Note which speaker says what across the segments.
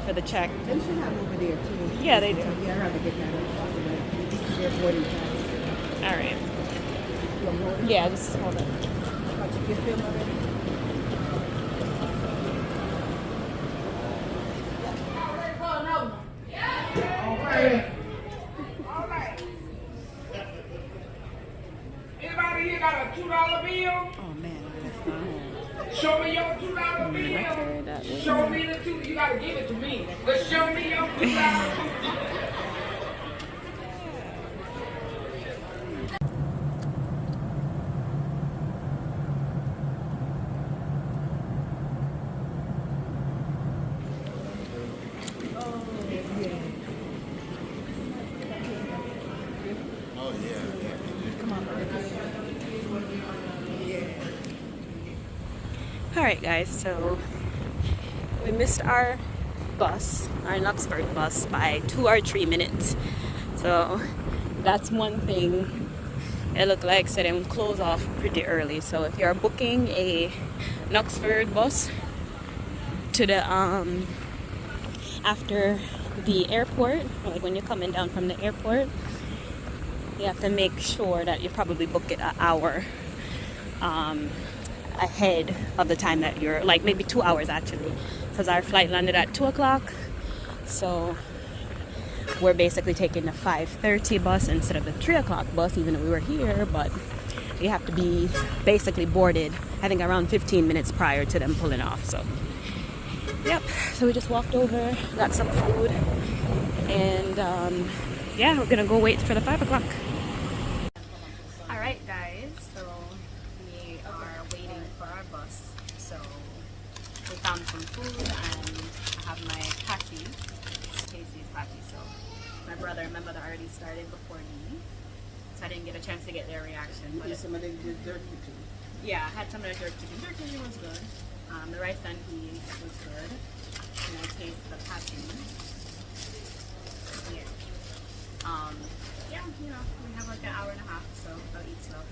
Speaker 1: for the check.
Speaker 2: They should have over there too.
Speaker 1: Yeah, they do.
Speaker 2: Yeah, I'd rather get that over. This is their boarding pass.
Speaker 1: All right.
Speaker 2: You want more?
Speaker 1: Yeah, just hold it.
Speaker 2: About to get film already?
Speaker 3: Anybody here got a $2 bill?
Speaker 1: Oh man, that's not.
Speaker 3: Show me your $2 bill. Show me the two. You gotta give it to me. But show me your $2 bill.
Speaker 1: All right, guys. So we missed our bus, our Knutsford bus, by 2 or 3 minutes. So that's one thing. It looked like said it would close off pretty early. So if you're booking a Knutsford bus to the after the airport, like when you're coming down from the airport, you have to make sure that you probably book it an hour ahead of the time that you're, like maybe 2 hours actually, because our flight landed at 2 o'clock. So we're basically taking the 5:30 bus instead of the 3 o'clock bus, even though we were here. But you have to be basically boarded, I think, around 15 minutes prior to them pulling off. So yep, so we just walked over, got some food, and yeah, we're gonna go wait for the 5 o'clock. All right, guys, so we are waiting for our bus. So we found some food, and I have my patty, Casey's patty. So my brother and my mother already started before me, so I didn't get a chance to get their reaction.
Speaker 2: You
Speaker 1: But
Speaker 2: get some of them jerky too.
Speaker 1: yeah, I had some of the jerk chicken. Jerk chicken was good. The rice and peas was good. And I taste the patty. Yeah. Yeah, you know, we have like an hour and a half, so I'll eat slow.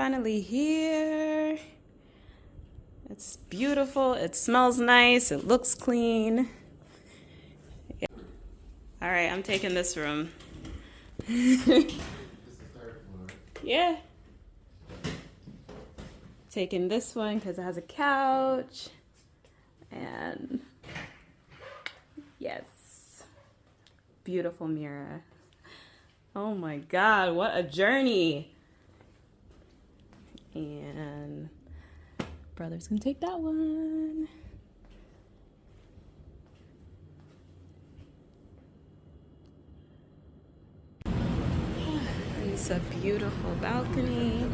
Speaker 1: finally here. It's beautiful. It smells nice. It looks clean. Yeah. All right, I'm taking this room. Yeah. Taking this one because it has a couch. And yes. Beautiful mirror. Oh my God, what a journey. And brother's gonna take that one. It's a beautiful balcony.